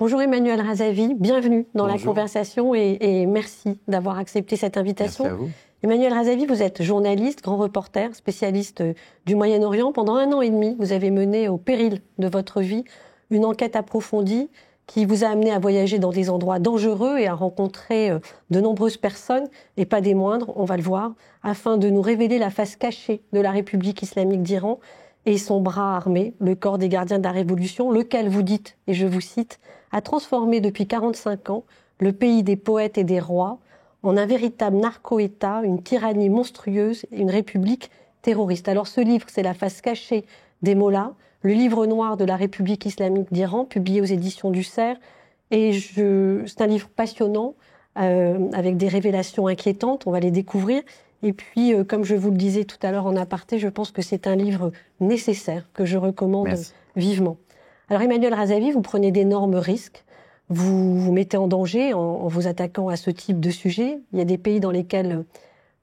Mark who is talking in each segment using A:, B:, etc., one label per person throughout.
A: Bonjour Emmanuel Razavi, bienvenue dans la conversation et merci d'avoir accepté cette invitation.
B: Merci à vous.
A: Emmanuel Razavi, vous êtes journaliste, grand reporter, spécialiste du Moyen-Orient. Pendant 1 an et demi, vous avez mené au péril de votre vie une enquête approfondie qui vous a amené à voyager dans des endroits dangereux et à rencontrer de nombreuses personnes, et pas des moindres, on va le voir, afin de nous révéler la face cachée de la République islamique d'Iran et son bras armé, le corps des gardiens de la Révolution, lequel, vous dites, et je vous cite, a transformé depuis 45 ans le pays des poètes et des rois en un véritable narco-État, une tyrannie monstrueuse et une république terroriste. Alors ce livre, c'est la face cachée des mollahs, le livre noir de la République islamique d'Iran, publié aux éditions du CERF. Et c'est un livre passionnant, avec des révélations inquiétantes, on va les découvrir. Et puis, comme je vous le disais tout à l'heure en aparté, je pense que c'est un livre nécessaire, que je recommande vivement. Alors Emmanuel Razavi, vous prenez d'énormes risques, vous vous mettez en danger en vous attaquant à ce type de sujet. Il y a des pays dans lesquels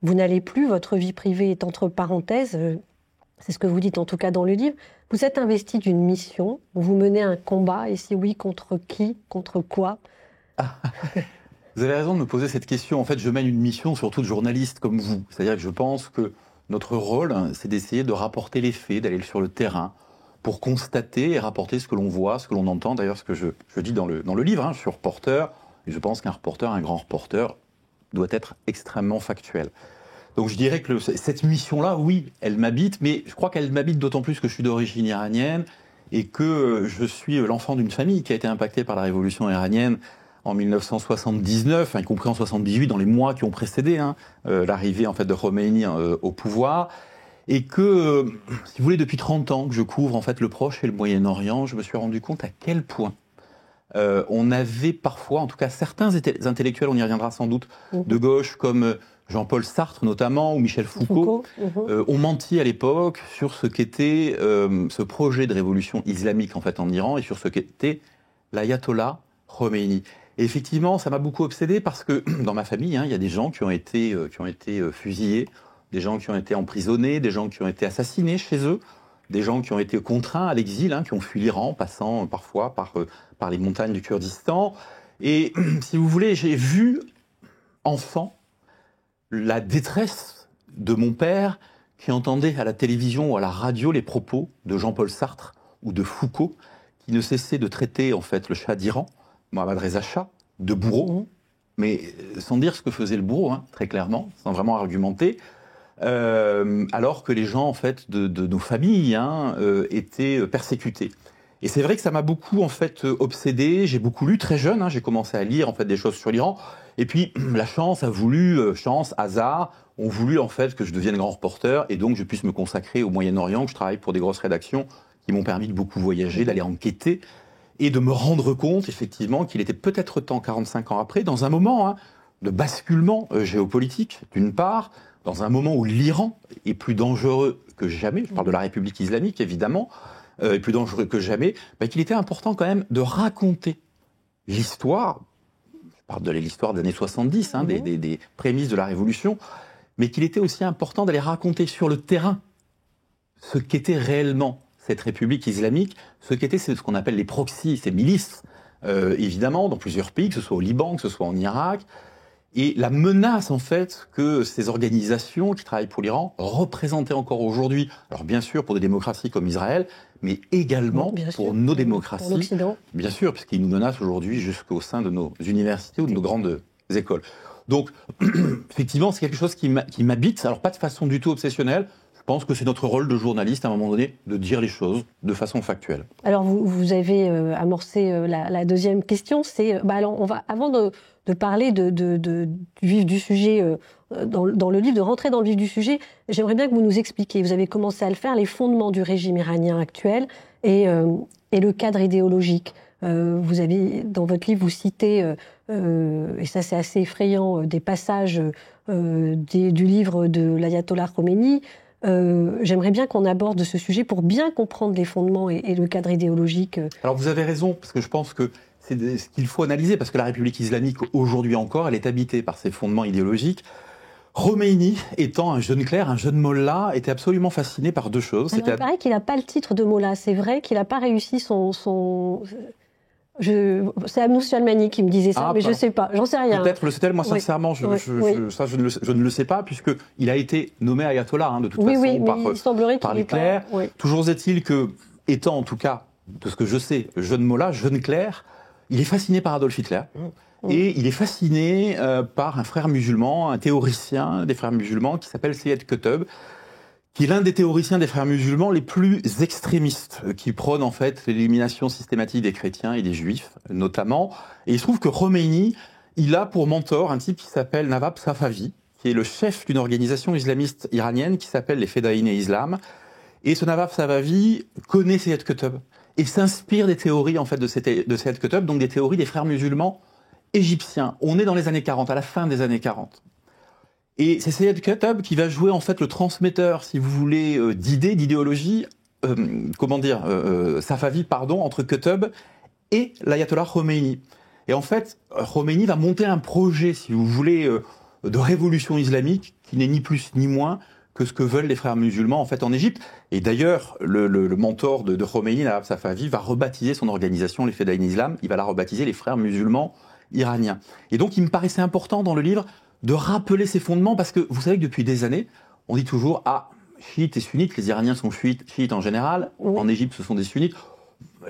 A: vous n'allez plus, votre vie privée est entre parenthèses, c'est ce que vous dites en tout cas dans le livre. Vous êtes investi d'une mission, vous menez un combat, et si oui, contre qui, contre quoi?
B: Vous avez raison de me poser cette question. En fait, je mène une mission surtout de journaliste comme vous. C'est-à-dire que je pense que notre rôle, c'est d'essayer de rapporter les faits, d'aller sur le terrain pour constater et rapporter ce que l'on voit, ce que l'on entend. D'ailleurs, ce que je dis dans le livre, hein, je suis reporter, et je pense qu'un reporter, un grand reporter, doit être extrêmement factuel. Donc je dirais que cette mission-là, oui, elle m'habite, mais je crois qu'elle m'habite d'autant plus que je suis d'origine iranienne et que je suis l'enfant d'une famille qui a été impactée par la révolution iranienne en 1979, y compris en 78, dans les mois qui ont précédé l'arrivée en fait de Khomeini au pouvoir, et que, si vous voulez, depuis 30 ans que je couvre en fait le Proche et le Moyen-Orient, je me suis rendu compte à quel point on avait parfois, en tout cas certains intellectuels, on y reviendra sans doute, de gauche comme Jean-Paul Sartre notamment ou Michel Foucault, ont menti à l'époque sur ce qu'était ce projet de révolution islamique en fait en Iran et sur ce qu'était l'ayatollah Khomeini. Et effectivement, ça m'a beaucoup obsédé parce que dans ma famille, il y a des gens qui ont été fusillés, des gens qui ont été emprisonnés, des gens qui ont été assassinés chez eux, des gens qui ont été contraints à l'exil, qui ont fui l'Iran, passant parfois par les montagnes du Kurdistan. Et si vous voulez, j'ai vu, enfant, la détresse de mon père qui entendait à la télévision ou à la radio les propos de Jean-Paul Sartre ou de Foucault, qui ne cessaient de traiter en fait le Shah d'Iran, Mohammad Reza Shah, de bourreau, mais sans dire ce que faisait le bourreau, très clairement, sans vraiment argumenter, alors que les gens en fait de nos familles étaient persécutés. Et c'est vrai que ça m'a beaucoup en fait obsédé. J'ai beaucoup lu très jeune. J'ai commencé à lire en fait des choses sur l'Iran. Et puis la chance a voulu, hasard, ont voulu en fait que je devienne grand reporter et donc je puisse me consacrer au Moyen-Orient, que je travaille pour des grosses rédactions qui m'ont permis de beaucoup voyager, d'aller enquêter et de me rendre compte effectivement qu'il était peut-être temps, 45 ans après, dans un moment de basculement géopolitique, d'une part, dans un moment où l'Iran est plus dangereux que jamais, je parle de la République islamique évidemment, est plus dangereux que jamais, qu'il était important quand même de raconter l'histoire, je parle de l'histoire des années 70, des prémices de la Révolution, mais qu'il était aussi important d'aller raconter sur le terrain ce qu'était réellement cette République islamique, ce qu'étaient ce qu'on appelle les proxys, ces milices, évidemment, dans plusieurs pays, que ce soit au Liban, que ce soit en Irak, et la menace, en fait, que ces organisations qui travaillent pour l'Iran représentaient encore aujourd'hui, alors bien sûr pour des démocraties comme Israël, mais également pour nos démocraties, pour l'Occident. Bien sûr, puisqu'ils nous menacent aujourd'hui jusqu'au sein de nos universités ou de nos grandes écoles. Donc, effectivement, c'est quelque chose qui m'habite, alors pas de façon du tout obsessionnelle. Je pense que c'est notre rôle de journaliste, à un moment donné, de dire les choses de façon factuelle. Alors,
A: vous avez amorcé la deuxième question, c'est... alors, on va, avant de parler du vif du sujet dans le livre, de rentrer dans le vif du sujet, j'aimerais bien que vous nous expliquiez, vous avez commencé à le faire, les fondements du régime iranien actuel et le cadre idéologique. Vous avez, dans votre livre, vous citez, et ça c'est assez effrayant, des passages du livre de l'ayatollah Khomeini. J'aimerais bien qu'on aborde ce sujet pour bien comprendre les fondements et le cadre idéologique.
B: Alors vous avez raison, parce que je pense que c'est ce qu'il faut analyser, parce que la République islamique, aujourd'hui encore, elle est habitée par ses fondements idéologiques. Khomeini, étant un jeune clerc, un jeune mollah, était absolument fasciné par deux choses.
A: Alors, il paraît qu'il n'a pas le titre de mollah, c'est vrai qu'il n'a pas réussi C'est Abnou Chalmani qui me disait ça, mais je ne sais pas, j'en sais rien.
B: Peut-être le sait-elle, moi sincèrement, je ne le sais pas, puisqu'il a été nommé ayatollah de toute façon par les clercs. Toujours est-il que, étant en tout cas, de ce que je sais, jeune mollah, jeune clerc, il est fasciné par Adolf Hitler. Et il est fasciné par un frère musulman, un théoricien des frères musulmans qui s'appelle Seyyed Qutb, qui est l'un des théoriciens des frères musulmans les plus extrémistes, qui prône en fait l'élimination systématique des chrétiens et des juifs, notamment. Et il se trouve que Khomeini, il a pour mentor un type qui s'appelle Nawab Safavi, qui est le chef d'une organisation islamiste iranienne qui s'appelle les Fedaïn et Islam. Et ce Nawab Safavi connaît Seyyed Qutb et s'inspire des théories en fait de Seyyed Qutb, donc des théories des frères musulmans égyptiens. On est dans les années 40, à la fin des années 40. Et c'est Seyyed Qutb qui va jouer en fait le transmetteur, si vous voulez, d'idéologie, Safavi, entre Qutb et l'ayatollah Khomeini. Et en fait, Khomeini va monter un projet, si vous voulez, de révolution islamique qui n'est ni plus ni moins que ce que veulent les frères musulmans en fait en Égypte. Et d'ailleurs, le mentor de Khomeini, Nawab Safavi, va rebaptiser son organisation, les Fedaïn Islam, il va la rebaptiser les frères musulmans iraniens. Et donc, il me paraissait important dans le livre de rappeler ces fondements, parce que vous savez que depuis des années, on dit toujours chiites et sunnites, les Iraniens sont chiites en général, en Égypte ce sont des sunnites,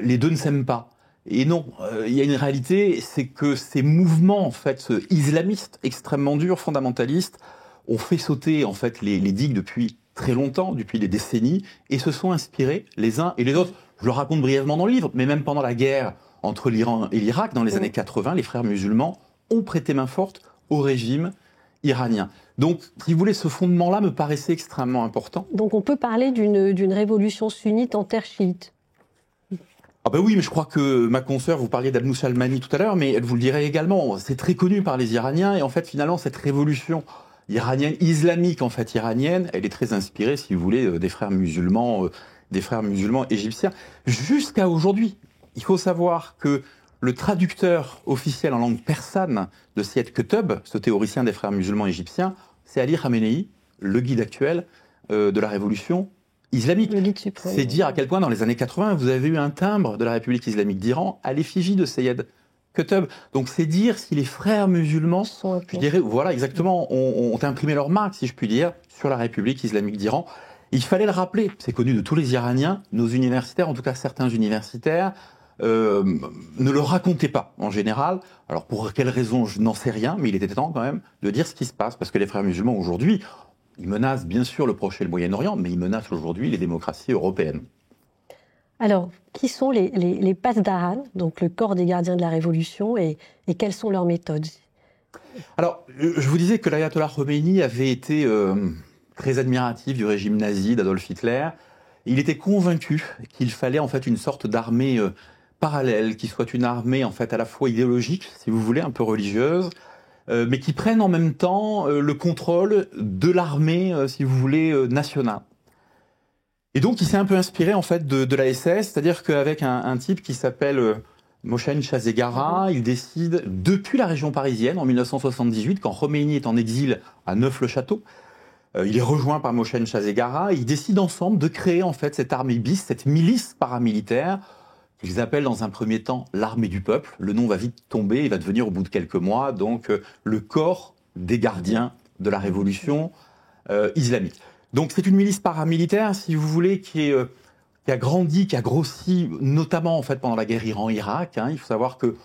B: les deux ne s'aiment pas. Et non, il y a une réalité, c'est que ces mouvements en fait islamistes, extrêmement durs, fondamentalistes, ont fait sauter en fait les digues depuis très longtemps, depuis des décennies, et se sont inspirés les uns et les autres. Je le raconte brièvement dans le livre, mais même pendant la guerre entre l'Iran et l'Irak, dans les années 80, les frères musulmans ont prêté main forte au régime iranien. Donc, si vous voulez, ce fondement-là me paraissait extrêmement important.
A: Donc, on peut parler d'une révolution sunnite en terre chiite.
B: Ah ben oui, mais je crois que ma consoeur, vous parliez d'Abnou Chalmani tout à l'heure, mais elle vous le dirait également. C'est très connu par les Iraniens, et en fait, finalement, cette révolution iranienne, islamique en fait iranienne, elle est très inspirée, si vous voulez, des frères musulmans égyptiens. Jusqu'à aujourd'hui, il faut savoir que le traducteur officiel en langue persane de Seyyed Qutb, ce théoricien des frères musulmans égyptiens, c'est Ali Khamenei, le guide actuel de la révolution islamique. C'est dire à quel point dans les années 80, vous avez eu un timbre de la République islamique d'Iran à l'effigie de Seyyed Qutb. Donc c'est dire si les frères musulmans, je dirais, voilà exactement, ont imprimé leur marque, si je puis dire, sur la République islamique d'Iran. Il fallait le rappeler, c'est connu de tous les Iraniens, nos universitaires, en tout cas certains universitaires, ne le racontez pas en général. Alors pour quelle raison, je n'en sais rien, mais il était temps quand même de dire ce qui se passe, parce que les frères musulmans aujourd'hui, ils menacent bien sûr le Proche et le Moyen-Orient, mais ils menacent aujourd'hui les démocraties européennes.
A: Alors, qui sont les Pasdaran, donc le corps des gardiens de la Révolution, et quelles sont leurs méthodes?
B: Alors, je vous disais que l'ayatollah Khomeini avait été très admiratif du régime nazi d'Adolf Hitler. Il était convaincu qu'il fallait en fait une sorte d'armée parallèle, qui soit une armée en fait à la fois idéologique, si vous voulez, un peu religieuse, mais qui prenne en même temps le contrôle de l'armée, si vous voulez, nationale. Et donc il s'est un peu inspiré en fait de la SS, c'est-à-dire qu'avec un type qui s'appelle Mohsen Shazegara, il décide, depuis la région parisienne, en 1978, quand Khomeini est en exil à Neuf-le-Château, il est rejoint par Mohsen Shazegara, ils décident ensemble de créer en fait cette armée bis, cette milice paramilitaire, qu'ils appellent dans un premier temps l'armée du peuple. Le nom va vite tomber, il va devenir au bout de quelques mois donc le corps des gardiens de la révolution islamique. Donc c'est une milice paramilitaire, si vous voulez, qui a grandi, qui a grossi, notamment en fait pendant la guerre Iran-Irak. Il faut savoir que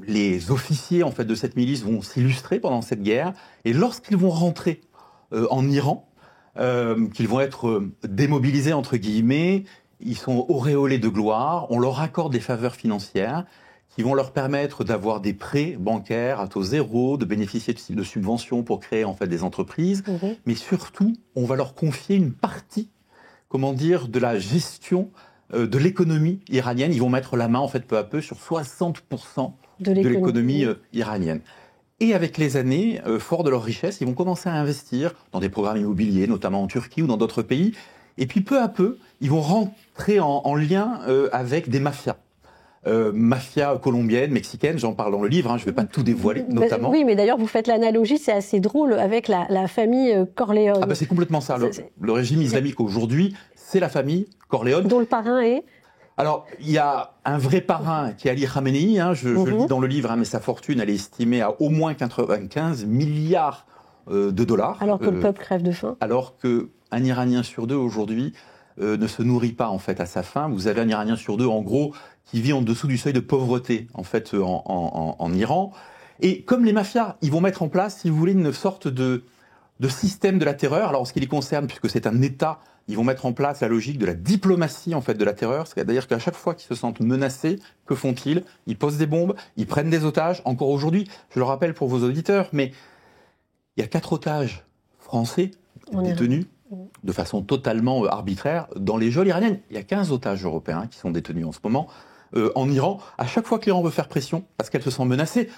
B: les officiers en fait de cette milice vont s'illustrer pendant cette guerre, et lorsqu'ils vont rentrer en Iran, qu'ils vont être démobilisés entre guillemets, ils sont auréolés de gloire, on leur accorde des faveurs financières qui vont leur permettre d'avoir des prêts bancaires à taux zéro, de bénéficier de subventions pour créer en fait des entreprises, mais surtout, on va leur confier une partie, de la gestion de l'économie iranienne. Ils vont mettre la main en fait peu à peu sur 60% de l'économie iranienne. Et avec les années, forts de leur richesse, ils vont commencer à investir dans des programmes immobiliers, notamment en Turquie ou dans d'autres pays. Et puis peu à peu, ils vont rentrer en lien avec des mafias. Mafia colombienne, mexicaine, j'en parle dans le livre, je ne vais pas tout dévoiler, notamment.
A: Oui, mais d'ailleurs, vous faites l'analogie, c'est assez drôle, avec la famille Corleone.
B: C'est complètement ça. Le régime islamique aujourd'hui, c'est la famille Corleone.
A: Dont le parrain est
B: Alors, il y a un vrai parrain qui est Ali Khamenei, je le dis dans le livre, mais sa fortune, elle est estimée à au moins 95 milliards de dollars.
A: Alors que le peuple crève de faim.
B: Alors qu'un Iranien sur deux aujourd'hui ne se nourrit pas en fait à sa faim. Vous avez un Iranien sur deux, en gros, qui vit en dessous du seuil de pauvreté en fait en Iran. Et comme les mafias, ils vont mettre en place, si vous voulez, une sorte de système de la terreur. Alors, en ce qui les concerne, puisque c'est un État, ils vont mettre en place la logique de la diplomatie en fait de la terreur. C'est-à-dire qu'à chaque fois qu'ils se sentent menacés, que font-ils? Ils posent des bombes, ils prennent des otages. Encore aujourd'hui, je le rappelle pour vos auditeurs, mais il y a 4 otages français détenus de façon totalement arbitraire dans les geôles iraniennes. Il y a 15 otages européens qui sont détenus en ce moment en Iran. À chaque fois que l'Iran veut faire pression, parce qu'elle se sent menacée,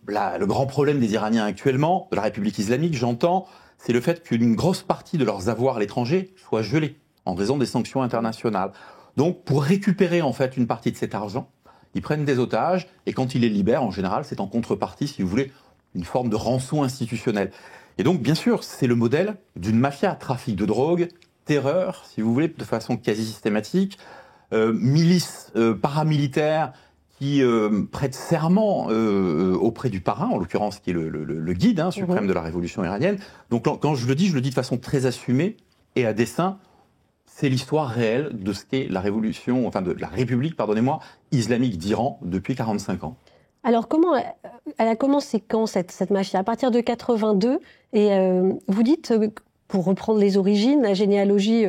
B: là, le grand problème des Iraniens actuellement, de la République islamique, j'entends, c'est le fait qu'une grosse partie de leurs avoirs à l'étranger soit gelée en raison des sanctions internationales. Donc, pour récupérer en fait une partie de cet argent, ils prennent des otages et quand ils les libèrent, en général, c'est en contrepartie, si vous voulez, une forme de rançon institutionnelle. Et donc, bien sûr, c'est le modèle d'une mafia, trafic de drogue, terreur, si vous voulez, de façon quasi systématique, milice paramilitaire qui prête serment auprès du parrain, en l'occurrence qui est le guide suprême de la révolution iranienne. Donc quand je le dis de façon très assumée et à dessein. C'est l'histoire réelle de ce qu'est la révolution, enfin de la République, pardonnez-moi, islamique d'Iran depuis 45 ans.
A: Alors comment elle a commencé quand cette mafia? À partir de 82, et vous dites, pour reprendre les origines, la généalogie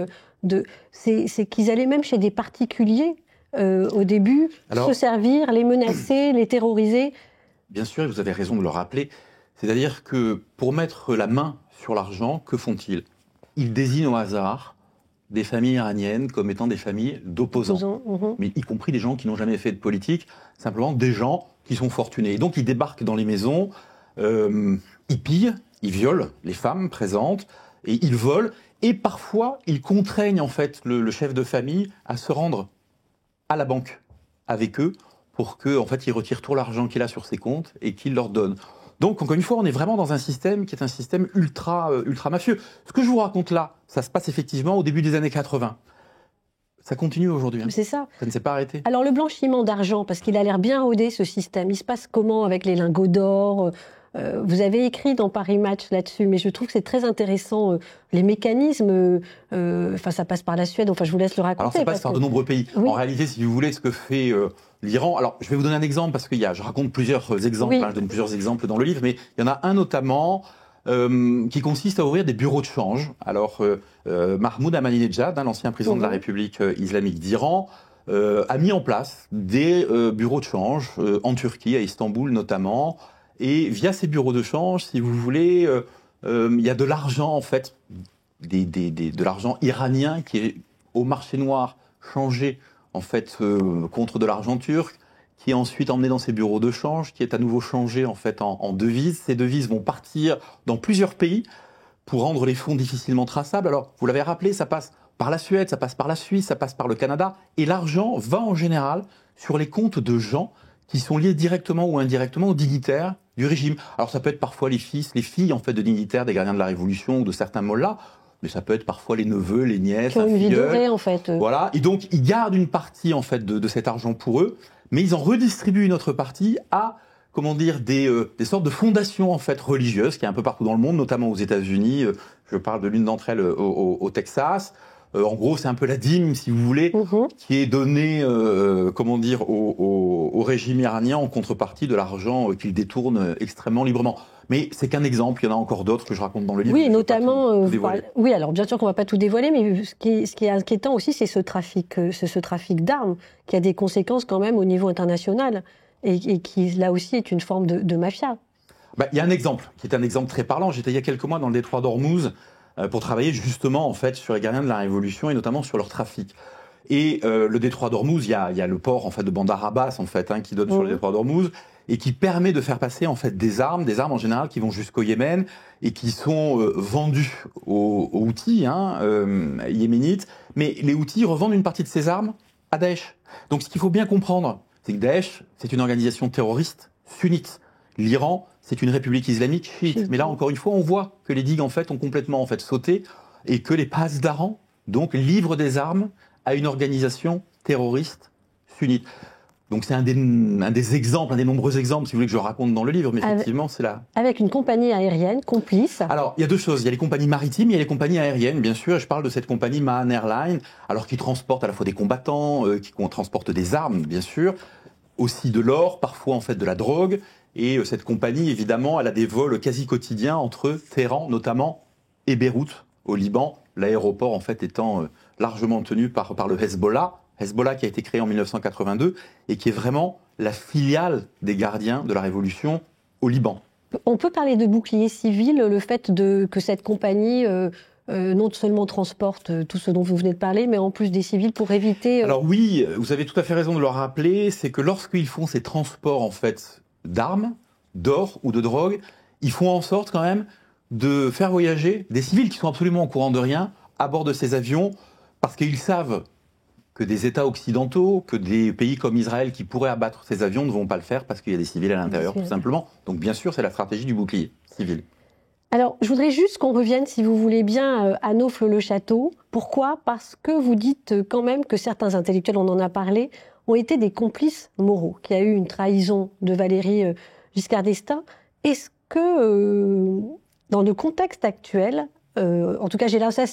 A: c'est qu'ils allaient même chez des particuliers au début, se servir, les menacer, les terroriser.
B: Bien sûr, vous avez raison de le rappeler. C'est-à-dire que pour mettre la main sur l'argent, que font-ils? Ils désignent au hasard des familles iraniennes comme étant des familles d'opposants, mais y compris des gens qui n'ont jamais fait de politique, simplement des gens qui sont fortunés. Et donc ils débarquent dans les maisons, ils pillent, ils violent les femmes présentes, et ils volent, et parfois ils contraignent en fait le chef de famille à se rendre à la banque avec eux pour que en fait il retire tout l'argent qu'il a sur ses comptes et qu'il leur donne. Donc, encore une fois, on est vraiment dans un système qui est un système ultra mafieux. Ce que je vous raconte là, ça se passe effectivement au début des années 80. Ça continue aujourd'hui.
A: C'est ça.
B: Ça ne s'est pas arrêté.
A: Alors, le blanchiment d'argent, parce qu'il a l'air bien rodé, ce système, il se passe comment avec les lingots d'or? Vous avez écrit dans Paris Match là-dessus, mais je trouve que c'est très intéressant. Les mécanismes, ça passe par la Suède, enfin, je vous laisse le raconter.
B: Alors, ça passe par de nombreux pays. Oui. En réalité, si vous voulez, ce que fait l'Iran... Alors, je vais vous donner un exemple, parce que je raconte plusieurs exemples, je donne plusieurs exemples dans le livre, mais il y en a un notamment qui consiste à ouvrir des bureaux de change. Alors, Mahmoud Ahmadinejad, l'ancien président de la République islamique d'Iran, a mis en place des bureaux de change en Turquie, à Istanbul notamment. Et via ces bureaux de change, si vous voulez, il y a de l'argent, en fait, de l'argent iranien qui est au marché noir changé, en fait, contre de l'argent turc, qui est ensuite emmené dans ces bureaux de change, qui est à nouveau changé, en fait, en devises. Ces devises vont partir dans plusieurs pays pour rendre les fonds difficilement traçables. Alors, vous l'avez rappelé, ça passe par la Suède, ça passe par la Suisse, ça passe par le Canada. Et l'argent va, en général, sur les comptes de gens qui sont liés directement ou indirectement aux dignitaires du régime. Alors ça peut être parfois les fils, les filles en fait de dignitaires des gardiens de la Révolution ou de certains mollahs, mais ça peut être parfois les neveux, les nièces,
A: qui ont une vie dorée en fait.
B: Voilà, et donc ils gardent une partie en fait de cet argent pour eux, mais ils en redistribuent une autre partie à des sortes de fondations en fait religieuses qui est un peu partout dans le monde, notamment aux États-Unis. Je parle de l'une d'entre elles au Texas. En gros, c'est un peu la dîme, si vous voulez, qui est donnée, au régime iranien en contrepartie de l'argent qu'il détourne extrêmement librement. Mais c'est qu'un exemple, il y en a encore d'autres que je raconte dans le livre.
A: Oui, notamment. Oui, alors bien sûr qu'on ne va pas tout dévoiler, mais ce qui est inquiétant aussi, c'est ce trafic d'armes qui a des conséquences quand même au niveau international et qui, là aussi, est une forme de mafia.
B: Il y a un exemple qui est un exemple très parlant. J'étais il y a quelques mois dans le détroit d'Ormuz pour travailler justement en fait sur les gardiens de la Révolution et notamment sur leur trafic. Et le détroit d'Ormuz, il y a le port en fait de Bandar Abbas en fait qui donne sur le détroit d'Ormuz et qui permet de faire passer en fait des armes en général qui vont jusqu'au Yémen et qui sont vendues aux Houthis yéménites. Mais les Houthis revendent une partie de ces armes à Daesh. Donc ce qu'il faut bien comprendre, c'est que Daesh, c'est une organisation terroriste sunnite. L'Iran, c'est une république islamique chiite. Mais là, encore une fois, on voit que les digues en fait ont complètement sauté et que les passes d'Aran donc livrent des armes à une organisation terroriste sunnite. Donc c'est un des exemples, un des nombreux exemples, si vous voulez, que je raconte dans le livre, mais effectivement, c'est là.
A: Avec une compagnie aérienne complice.
B: Alors, il y a deux choses. Il y a les compagnies maritimes, il y a les compagnies aériennes, bien sûr. Et je parle de cette compagnie Mahan Airlines, alors qui transporte à la fois des combattants, qui transporte des armes, bien sûr, aussi de l'or, parfois en fait de la drogue. Et cette compagnie, évidemment, elle a des vols quasi quotidiens entre Téhéran, notamment, et Beyrouth, au Liban. L'aéroport, en fait, étant largement tenu par le Hezbollah. Hezbollah qui a été créé en 1982 et qui est vraiment la filiale des gardiens de la révolution au Liban.
A: On peut parler de bouclier civil, le fait que cette compagnie non seulement transporte tout ce dont vous venez de parler, mais en plus des civils pour éviter...
B: Alors oui, vous avez tout à fait raison de le rappeler, c'est que lorsqu'ils font ces transports en fait d'armes, d'or ou de drogue, ils font en sorte quand même de faire voyager des civils qui sont absolument au courant de rien à bord de ces avions parce qu'ils savent que des États occidentaux, que des pays comme Israël qui pourraient abattre ces avions ne vont pas le faire parce qu'il y a des civils à l'intérieur, tout simplement. Donc bien sûr, c'est la stratégie du bouclier civil.
A: Alors, je voudrais juste qu'on revienne, si vous voulez bien, à Naufle-le-Château. Pourquoi ? Parce que vous dites quand même que certains intellectuels, on en a parlé, ont été des complices moraux, qu'il y a eu une trahison de Valéry Giscard d'Estaing. Est-ce que, dans le contexte actuel, en tout cas, j'ai là ça.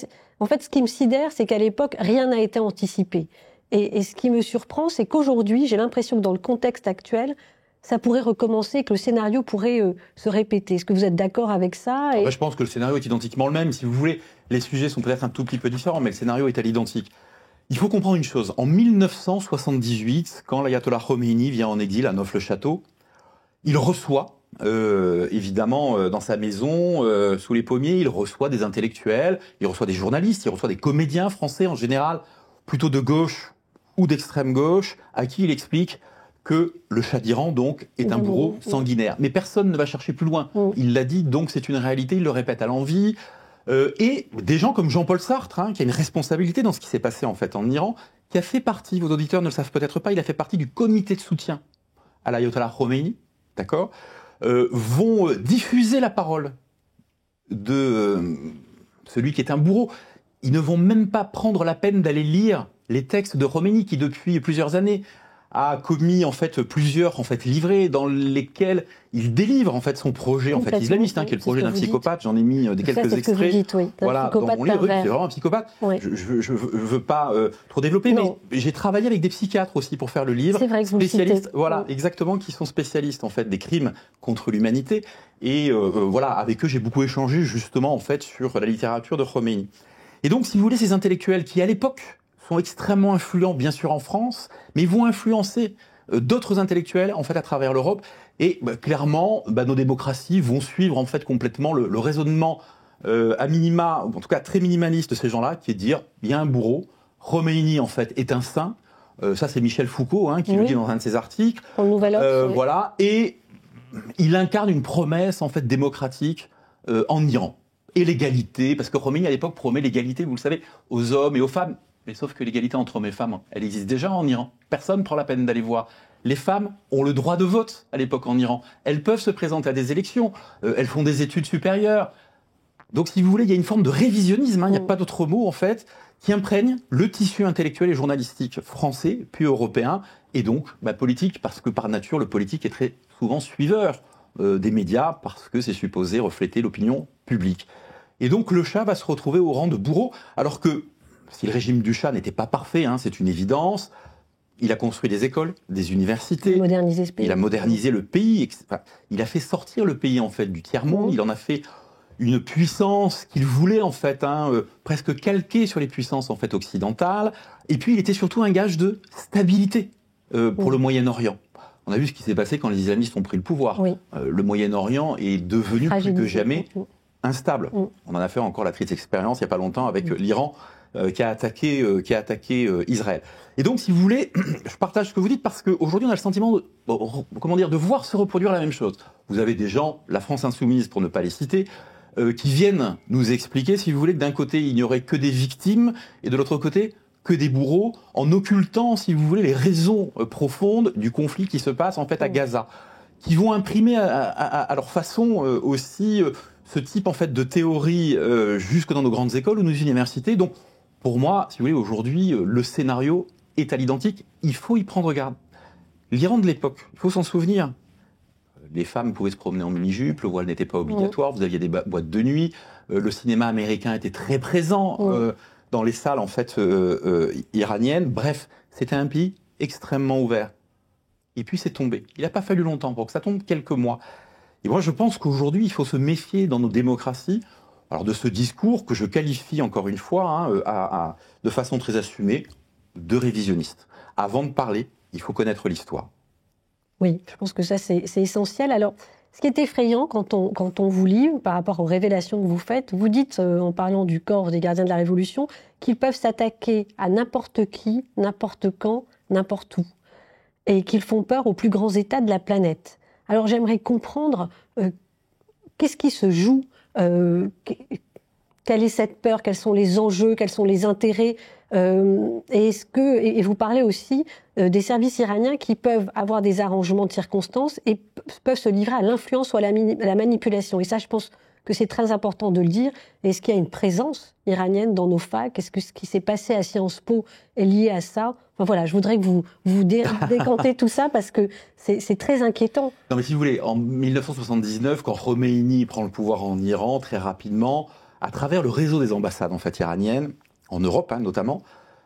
A: En fait, ce qui me sidère, c'est qu'à l'époque, rien n'a été anticipé. Et ce qui me surprend, c'est qu'aujourd'hui, j'ai l'impression que dans le contexte actuel, ça pourrait recommencer, que le scénario pourrait se répéter. Est-ce que vous êtes d'accord avec ça ?
B: Je pense que le scénario est identiquement le même. Si vous voulez, les sujets sont peut-être un tout petit peu différents, mais le scénario est à l'identique. Il faut comprendre une chose. En 1978, quand l'ayatollah Khomeini vient en exil à Naufle-le-Château, il reçoit... évidemment, dans sa maison, sous les pommiers, il reçoit des intellectuels, il reçoit des journalistes, il reçoit des comédiens français en général, plutôt de gauche ou d'extrême gauche, à qui il explique que le Shah d'Iran, donc, est un bourreau sanguinaire. Mais personne ne va chercher plus loin. Il l'a dit, donc c'est une réalité, il le répète à l'envi. Et des gens comme Jean-Paul Sartre, qui a une responsabilité dans ce qui s'est passé en fait en Iran, qui a fait partie, vos auditeurs ne le savent peut-être pas, il a fait partie du comité de soutien à l'ayatollah Khomeini, d'accord ? Vont diffuser la parole de celui qui est un bourreau. Ils ne vont même pas prendre la peine d'aller lire les textes de Khomeini qui, depuis plusieurs années, a commis en fait plusieurs livrets dans lesquels il délivre en fait son projet en fait islamiste, qui est le projet d'un psychopathe. J'en ai mis quelques extraits. Voilà, dans mon livre, c'est vraiment un psychopathe. Oui. Je veux pas trop développer, mais j'ai travaillé avec des psychiatres aussi pour faire le livre, spécialistes, voilà, exactement, qui sont spécialistes en fait des crimes contre l'humanité. Et voilà, avec eux, j'ai beaucoup échangé justement en fait sur la littérature de Khomeini. Et donc, si vous voulez, ces intellectuels qui à l'époque sont extrêmement influents, bien sûr en France, mais ils vont influencer d'autres intellectuels en fait à travers l'Europe. Et clairement, nos démocraties vont suivre en fait complètement le raisonnement à minima, ou en tout cas très minimaliste de ces gens-là, qui est de dire il y a un bourreau, Khomeini en fait est un saint. Ça c'est Michel Foucault qui le dit dans un de ses articles.
A: Dans le Nouvel Obs,
B: voilà, et il incarne une promesse en fait démocratique en Iran. Et l'égalité, parce que Khomeini à l'époque promet l'égalité, vous le savez, aux hommes et aux femmes. Mais sauf que l'égalité entre hommes et femmes, elle existe déjà en Iran. Personne ne prend la peine d'aller voir. Les femmes ont le droit de vote à l'époque en Iran. Elles peuvent se présenter à des élections. Elles font des études supérieures. Donc, si vous voulez, il y a une forme de révisionnisme, il n'y a pas d'autre mot, en fait, qui imprègne le tissu intellectuel et journalistique français, puis européen, et donc politique, parce que par nature, le politique est très souvent suiveur des médias, parce que c'est supposé refléter l'opinion publique. Et donc, le Shah va se retrouver au rang de bourreau, alors que si le régime du Shah n'était pas parfait, c'est une évidence, il a construit des écoles, des universités, il a modernisé le pays, il a fait sortir le pays en fait du tiers-monde, il en a fait une puissance qu'il voulait en fait presque calquer sur les puissances en fait occidentales, et puis il était surtout un gage de stabilité pour le Moyen-Orient. On a vu ce qui s'est passé quand les islamistes ont pris le pouvoir. Le Moyen-Orient est devenu plus que jamais instable. On en a fait encore la triste expérience il n'y a pas longtemps avec l'Iran, qui a attaqué Israël. Et donc, si vous voulez, je partage ce que vous dites parce qu'aujourd'hui, on a le sentiment de voir se reproduire la même chose. Vous avez des gens, la France insoumise pour ne pas les citer, qui viennent nous expliquer, si vous voulez, que d'un côté, il n'y aurait que des victimes et de l'autre côté, que des bourreaux, en occultant, si vous voulez, les raisons profondes du conflit qui se passe en fait à Gaza, qui vont imprimer à leur façon aussi ce type en fait de théorie jusque dans nos grandes écoles ou nos universités. Donc, pour moi, si vous voulez, aujourd'hui, le scénario est à l'identique, il faut y prendre garde. L'Iran de l'époque, il faut s'en souvenir. Les femmes pouvaient se promener en mini-jupe, le voile n'était pas obligatoire, vous aviez des boîtes de nuit, le cinéma américain était très présent dans les salles en fait iraniennes. Bref, c'était un pays extrêmement ouvert. Et puis c'est tombé. Il n'a pas fallu longtemps pour que ça tombe, quelques mois. Et moi je pense qu'aujourd'hui il faut se méfier dans nos démocraties alors de ce discours que je qualifie encore une fois de façon très assumée de révisionniste. Avant de parler, il faut connaître l'histoire.
A: Oui, je pense que ça, c'est essentiel. Alors, ce qui est effrayant quand on vous lit, par rapport aux révélations que vous faites, vous dites, en parlant du corps des gardiens de la Révolution, qu'ils peuvent s'attaquer à n'importe qui, n'importe quand, n'importe où, et qu'ils font peur aux plus grands États de la planète. Alors, j'aimerais comprendre qu'est-ce qui se joue, quelle est cette peur, quels sont les enjeux, quels sont les intérêts, et vous parlez aussi des services iraniens qui peuvent avoir des arrangements de circonstances et peuvent se livrer à l'influence ou à la manipulation. Et ça, je pense que c'est très important de le dire. Est-ce qu'il y a une présence iranienne dans nos facs? Est-ce que ce qui s'est passé à Sciences Po est lié à ça? Enfin voilà, je voudrais que vous décantez tout ça parce que c'est très inquiétant.
B: Non mais si vous voulez, en 1979, quand Khomeini prend le pouvoir en Iran, très rapidement, à travers le réseau des ambassades en fait iraniennes, en Europe notamment,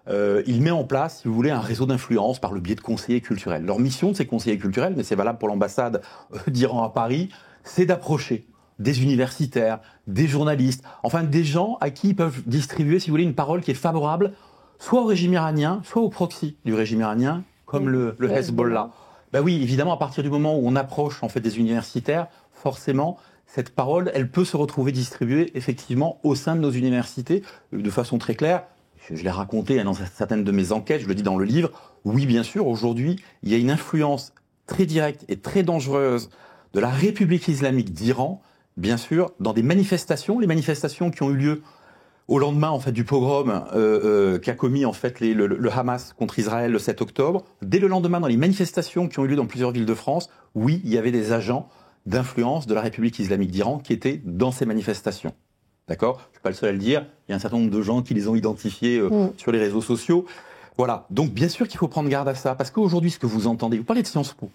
B: il met en place, si vous voulez, un réseau d'influence par le biais de conseillers culturels. Leur mission de ces conseillers culturels, mais c'est valable pour l'ambassade d'Iran à Paris, c'est d'approcher des universitaires, des journalistes, enfin des gens à qui ils peuvent distribuer, si vous voulez, une parole qui est favorable soit au régime iranien, soit au proxy du régime iranien, comme le Hezbollah. Ben oui, évidemment, à partir du moment où on approche en fait des universitaires, forcément, cette parole, elle peut se retrouver distribuée effectivement au sein de nos universités de façon très claire. Je l'ai raconté dans certaines de mes enquêtes, je le dis dans le livre. Oui, bien sûr, aujourd'hui, il y a une influence très directe et très dangereuse de la République islamique d'Iran, bien sûr, dans des manifestations, les manifestations qui ont eu lieu au lendemain en fait du pogrom qu'a commis en fait le Hamas contre Israël le 7 octobre. Dès le lendemain, dans les manifestations qui ont eu lieu dans plusieurs villes de France, oui, il y avait des agents d'influence de la République islamique d'Iran qui étaient dans ces manifestations. D'accord ? Je ne suis pas le seul à le dire. Il y a un certain nombre de gens qui les ont identifiés sur les réseaux sociaux. Voilà. Donc, bien sûr qu'il faut prendre garde à ça. Parce qu'aujourd'hui, ce que vous entendez, vous parlez de Sciences Po.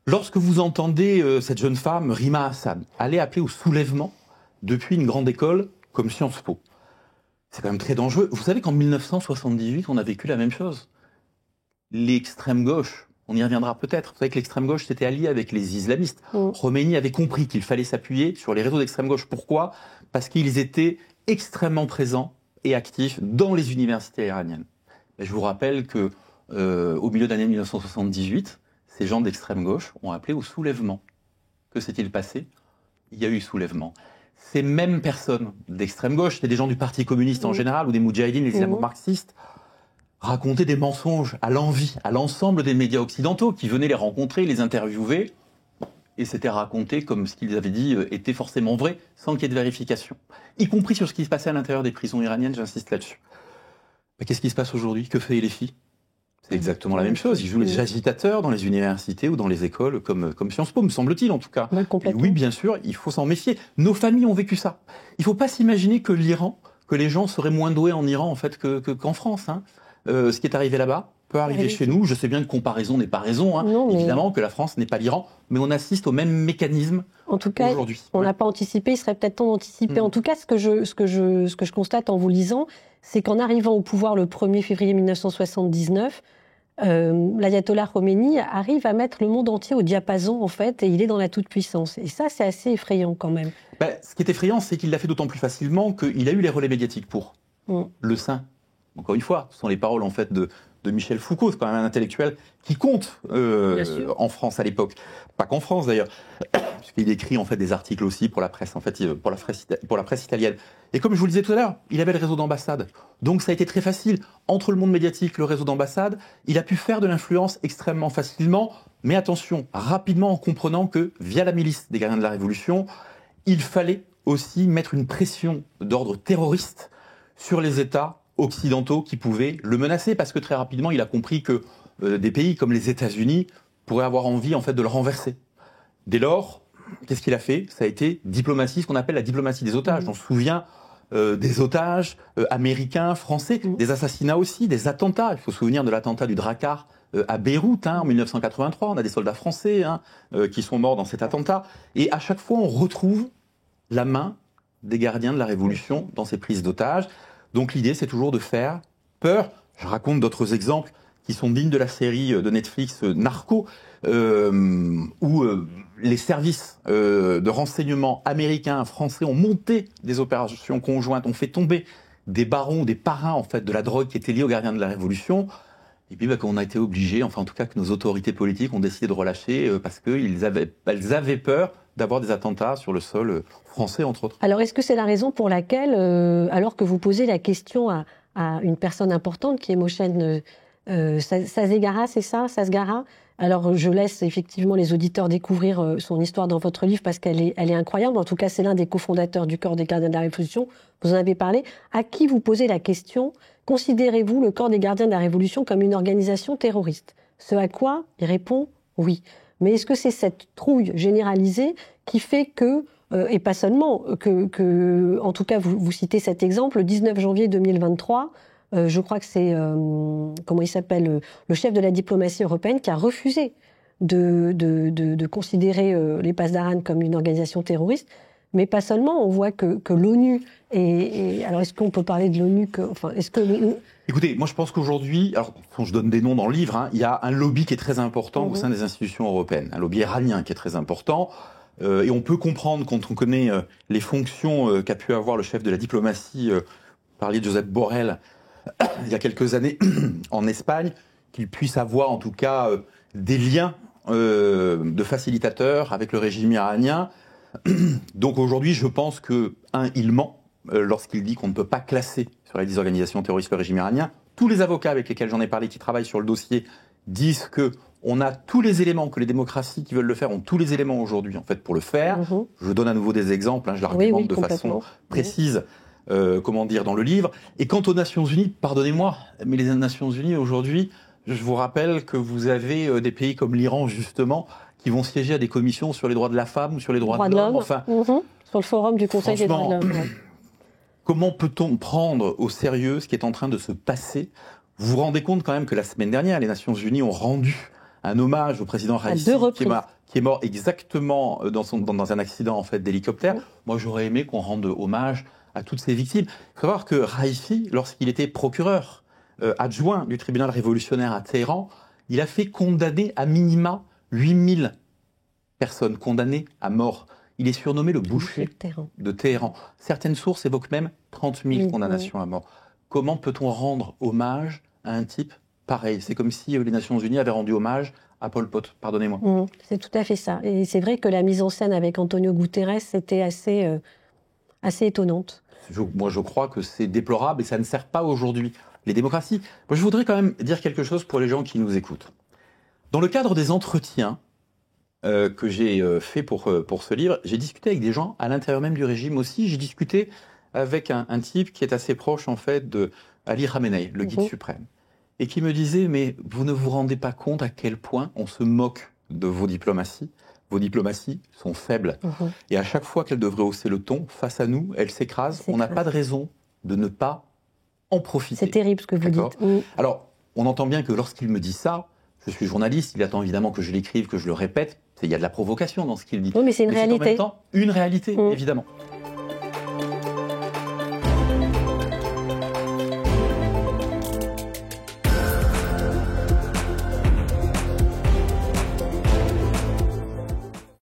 B: Lorsque vous entendez cette jeune femme, Rima Hassan, aller appeler au soulèvement depuis une grande école comme Sciences Po, c'est quand même très dangereux. Vous savez qu'en 1978, on a vécu la même chose. L'extrême gauche, on y reviendra peut-être. Vous savez que l'extrême gauche s'était alliée avec les islamistes. Khomeini avait compris qu'il fallait s'appuyer sur les réseaux d'extrême gauche. Pourquoi ? Parce qu'ils étaient extrêmement présents et actifs dans les universités iraniennes. Et je vous rappelle que au milieu de l'année 1978, ces gens d'extrême gauche ont appelé au soulèvement. Que s'est-il passé ? Il y a eu soulèvement. Ces mêmes personnes d'extrême gauche, c'était des gens du Parti communiste en général ou des moudjahidines, les islamo-marxistes, racontaient des mensonges à l'envi, à l'ensemble des médias occidentaux qui venaient les rencontrer, les interviewer, et c'était raconté comme ce qu'ils avaient dit était forcément vrai, sans qu'il y ait de vérification. Y compris sur ce qui se passait à l'intérieur des prisons iraniennes, j'insiste là-dessus. Mais qu'est-ce qui se passe aujourd'hui ? Que fait LFI ? C'est exactement la même chose. Ils jouent les agitateurs dans les universités ou dans les écoles, comme Sciences Po, me semble-t-il en tout cas.
A: Ouais,
B: oui, bien sûr, il faut s'en méfier. Nos familles ont vécu ça. Il ne faut pas s'imaginer que l'Iran, que les gens seraient moins doués en Iran en fait qu'en France. Ce qui est arrivé là-bas peut arriver chez nous. Je sais bien que comparaison n'est pas raison, non, mais... évidemment que la France n'est pas l'Iran, mais on assiste au même mécanisme
A: en tout cas,
B: aujourd'hui.
A: On n'a pas anticipé, il serait peut-être temps d'anticiper. En tout cas, ce que je constate en vous lisant, c'est qu'en arrivant au pouvoir le 1er février 1979, l'ayatollah Khomeini arrive à mettre le monde entier au diapason, en fait, et il est dans la toute-puissance. Et ça, c'est assez effrayant quand même.
B: Ce qui est effrayant, c'est qu'il l'a fait d'autant plus facilement qu'il a eu les relais médiatiques pour. Le sein. Encore une fois, ce sont les paroles en fait de Michel Foucault, c'est quand même un intellectuel qui compte en France à l'époque. Pas qu'en France d'ailleurs, puisqu'il écrit en fait des articles aussi pour la presse, en fait, pour la presse italienne. Et comme je vous le disais tout à l'heure, il avait le réseau d'ambassades. Donc ça a été très facile. Entre le monde médiatique, le réseau d'ambassades, il a pu faire de l'influence extrêmement facilement. Mais attention, rapidement en comprenant que via la milice des gardiens de la Révolution, il fallait aussi mettre une pression d'ordre terroriste sur les États occidentaux qui pouvaient le menacer, parce que très rapidement, il a compris que des pays comme les États-Unis pourraient avoir envie en fait de le renverser. Dès lors, qu'est-ce qu'il a fait ? Ça a été diplomatie, ce qu'on appelle la diplomatie des otages. On se souvient des otages américains, français, des assassinats aussi, des attentats. Il faut se souvenir de l'attentat du Drakkar à Beyrouth en 1983. On a des soldats français qui sont morts dans cet attentat. Et à chaque fois, on retrouve la main des gardiens de la Révolution dans ces prises d'otages. Donc l'idée, c'est toujours de faire peur. Je raconte d'autres exemples qui sont dignes de la série de Netflix Narco, où les services de renseignement américains, français ont monté des opérations conjointes, ont fait tomber des barons, des parrains en fait de la drogue qui étaient liés aux gardiens de la Révolution. Et puis qu'on a été obligés, enfin en tout cas que nos autorités politiques ont décidé de relâcher parce qu'elles avaient peur d'avoir des attentats sur le sol français, entre autres.
A: Alors, est-ce que c'est la raison pour laquelle, alors que vous posez la question à une personne importante qui est Mohsen Sazegara, c'est ça, Sazegara? Alors, je laisse effectivement les auditeurs découvrir son histoire dans votre livre parce qu'elle est incroyable. En tout cas, c'est l'un des cofondateurs du Corps des gardiens de la Révolution. Vous en avez parlé. À qui vous posez la question, considérez-vous le Corps des gardiens de la Révolution comme une organisation terroriste? Ce à quoi il répond oui. Mais est-ce que c'est cette trouille généralisée qui fait que, et pas seulement, en tout cas, vous citez cet exemple, le 19 janvier 2023, je crois que c'est, comment il s'appelle, le chef de la diplomatie européenne qui a refusé de considérer les Pasdaran comme une organisation terroriste. Mais pas seulement, on voit que l'ONU alors est-ce qu'on peut parler de l'ONU
B: Écoutez, moi je pense qu'aujourd'hui, alors quand je donne des noms dans le livre, il y a un lobby qui est très important au sein des institutions européennes, un lobby iranien qui est très important, et on peut comprendre quand on connaît les fonctions qu'a pu avoir le chef de la diplomatie, vous parliez de Josep Borrell, il y a quelques années en Espagne, qu'il puisse avoir en tout cas des liens de facilitateurs avec le régime iranien. Donc aujourd'hui, je pense que, il ment lorsqu'il dit qu'on ne peut pas classer sur les 10 organisations terroristes le régime iranien. Tous les avocats avec lesquels j'en ai parlé, qui travaillent sur le dossier, disent que on a tous les éléments, que les démocraties qui veulent le faire ont tous les éléments aujourd'hui en fait pour le faire. Je donne à nouveau des exemples, je l'argumente de façon précise, comment dire, dans le livre. Et quant aux Nations Unies, pardonnez-moi, mais les Nations Unies aujourd'hui, je vous rappelle que vous avez des pays comme l'Iran justement, qui vont siéger à des commissions sur les droits de la femme ou sur les droits de l'homme.
A: Enfin, sur le forum du Conseil des droits de l'homme.
B: Comment peut-on prendre au sérieux ce qui est en train de se passer? Vous vous rendez compte quand même que la semaine dernière, les Nations Unies ont rendu un hommage au président Raïssi, qui est mort exactement dans un accident en fait d'hélicoptère. Moi, j'aurais aimé qu'on rende hommage à toutes ces victimes. Il faut savoir que Raïssi, lorsqu'il était procureur adjoint du tribunal révolutionnaire à Téhéran, il a fait condamner à minima 8000 personnes condamnées à mort. Il est surnommé le boucher de Téhéran. Certaines sources évoquent même 30 000 condamnations à mort. Comment peut-on rendre hommage à un type pareil? C'est comme si les Nations Unies avaient rendu hommage à Pol Pot, pardonnez-moi.
A: C'est tout à fait ça. Et c'est vrai que la mise en scène avec Antonio Guterres était assez étonnante.
B: Moi, je crois que c'est déplorable et ça ne sert pas aujourd'hui les démocraties. Moi, je voudrais quand même dire quelque chose pour les gens qui nous écoutent. Dans le cadre des entretiens que j'ai fait pour ce livre, j'ai discuté avec des gens à l'intérieur même du régime aussi. J'ai discuté avec un type qui est assez proche en fait de Ali Khamenei, le guide suprême, et qui me disait mais vous ne vous rendez pas compte à quel point on se moque de vos diplomaties. Vos diplomaties sont faibles et à chaque fois qu'elles devraient hausser le ton face à nous, elles s'écrasent. On n'a pas de raison de ne pas en profiter.
A: C'est terrible ce que vous dites.
B: Alors on entend bien que lorsqu'il me dit ça, je suis journaliste, il attend évidemment que je l'écrive, que je le répète. Il y a de la provocation dans ce qu'il dit.
A: Oui, mais c'est une réalité.
B: En même temps, une réalité, évidemment.